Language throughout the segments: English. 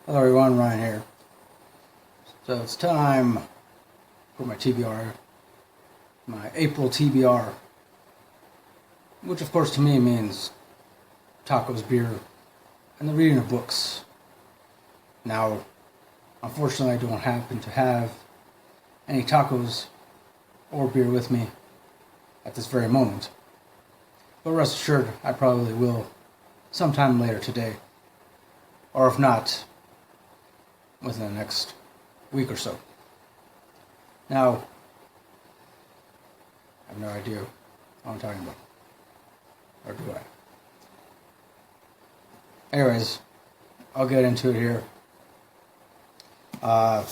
Hello everyone, Ryan here. So it's time for my TBR, my April TBR, which of course to me means tacos, beer, and the reading of books. Now, unfortunately I don't happen to have any tacos or beer with me at this very moment. But rest assured, I probably will sometime later today. Or if not, within the next week or so. Now, I have no idea what I'm talking about. Or do I? Anyways, I'll get into it here. I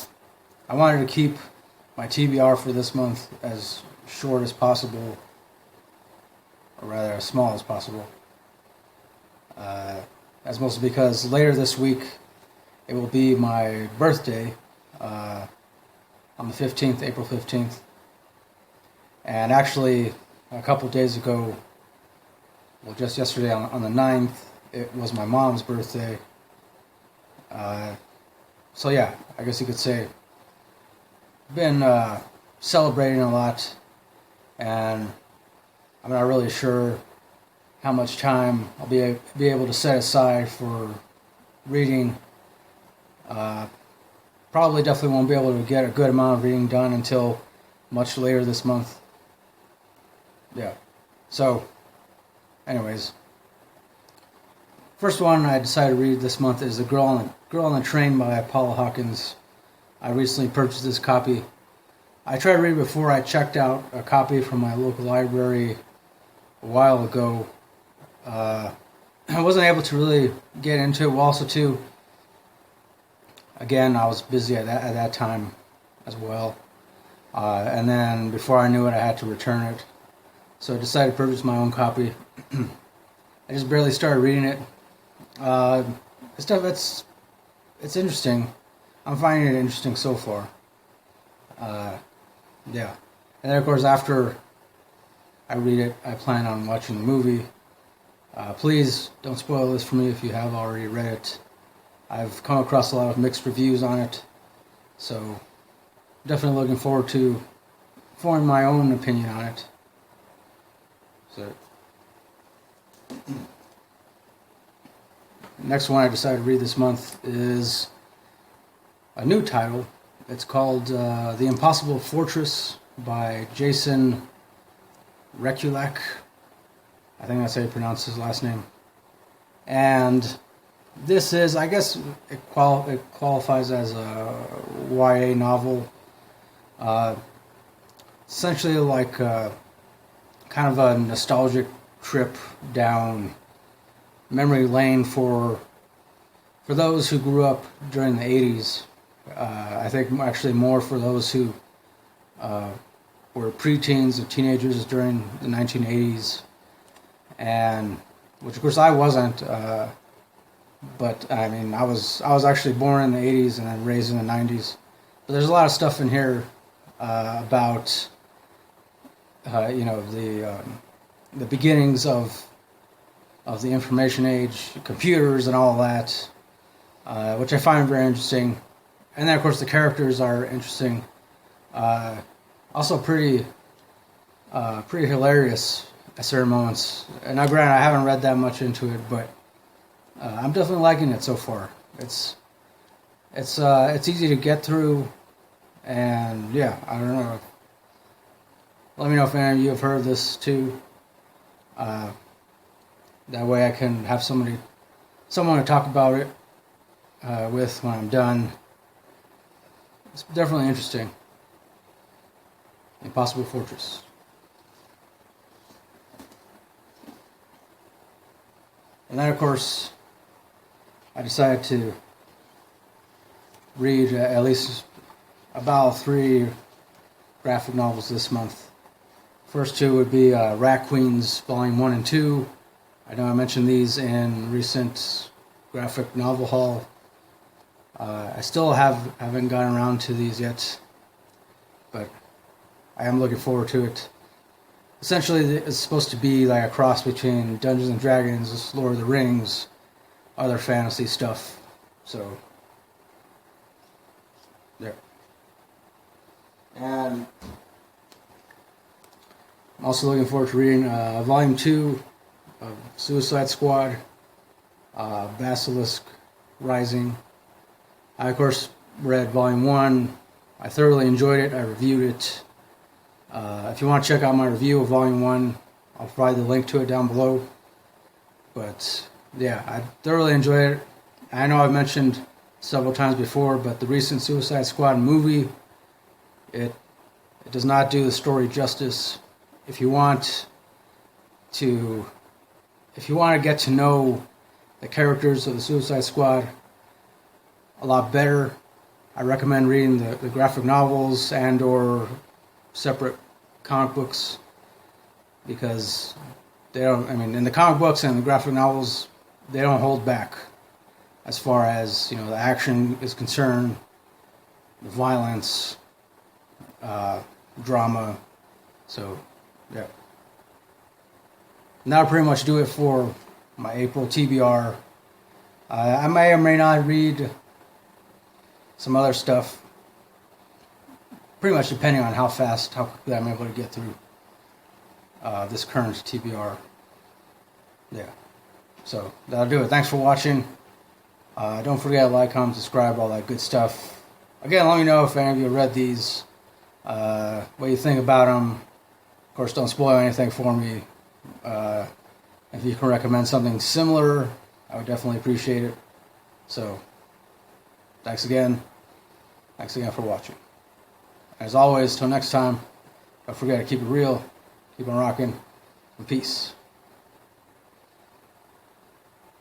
wanted to keep my TBR for this month as short as possible, or rather as small as possible. That's mostly because later this week it will be my birthday on the 15th, April 15th. And actually, a couple days ago, well, just yesterday on the 9th, it was my mom's birthday. So yeah, I guess you could say, been celebrating a lot, and I'm not really sure how much time I'll be able to set aside for reading. Probably definitely won't be able to get a good amount of reading done until much later this month. Yeah. So, anyways, first one I decided to read this month is The Girl on the Train by Paula Hawkins. I recently purchased this copy. I tried to read it before. I checked out a copy from my local library a while ago. I wasn't able to really get into it. Well, also too, again, I was busy at that time as well. And then before I knew it, I had to return it. So I decided to purchase my own copy. I just barely started reading it. It's interesting. I'm finding it interesting so far. Yeah. And then, of course, after I read it, I plan on watching the movie. Please don't spoil this for me if you have already read it. I've come across a lot of mixed reviews on it, so definitely looking forward to forming my own opinion on it. So, next one I decided to read this month is a new title. It's called The Impossible Fortress by Jason Rekulak. I think that's how you pronounce his last name. And this is, I guess, it qualifies as a YA novel. Essentially like kind of a nostalgic trip down memory lane for those who grew up during the 80s. I think actually more for those who were preteens and teenagers during the 1980s. And which of course I wasn't, but I mean I was actually born in the 80s and then raised in the 90s. But there's a lot of stuff in here about the beginnings of the information age, computers and all that, which I find very interesting. And then of course the characters are interesting, also pretty hilarious at certain moments. And now, granted, I haven't read that much into it, but I'm definitely liking it so far. It's easy to get through, and yeah, I don't know. Let me know if any of you have heard this too. That way, I can have someone to talk about it with when I'm done. It's definitely interesting. Impossible Fortress. And then, of course, I decided to read at least about 3 graphic novels this month. First 2 would be Rat Queens Volume 1 and 2. I know I mentioned these in recent graphic novel haul. I still haven't gotten around to these yet, but I am looking forward to it. Essentially, it's supposed to be like a cross between Dungeons and Dragons, Lord of the Rings, other fantasy stuff. So, There. And I'm also looking forward to reading Volume 2 of Suicide Squad, Basilisk Rising. I, of course, read Volume 1. I thoroughly enjoyed it. I reviewed it. If you want to check out my review of Volume 1, I'll provide the link to it down below. But, yeah, I thoroughly enjoyed it. I know I've mentioned several times before, but the recent Suicide Squad movie, it does not do the story justice. If you want to get to know the characters of the Suicide Squad a lot better, I recommend reading the graphic novels and or separate comic books, because they don't, I mean, in the comic books and the graphic novels, they don't hold back as far as, the action is concerned, the violence, drama. So, yeah. And that'll pretty much do it for my April TBR. I may or may not read some other stuff, pretty much depending on how quickly I'm able to get through this current TBR. Yeah. So, that'll do it. Thanks for watching. Don't forget to like, comment, subscribe, all that good stuff. Again, let me know if any of you read these, what you think about them. Of course, don't spoil anything for me. If you can recommend something similar, I would definitely appreciate it. So, thanks again. Thanks again for watching. As always, till next time, don't forget to keep it real, keep on rocking, and peace.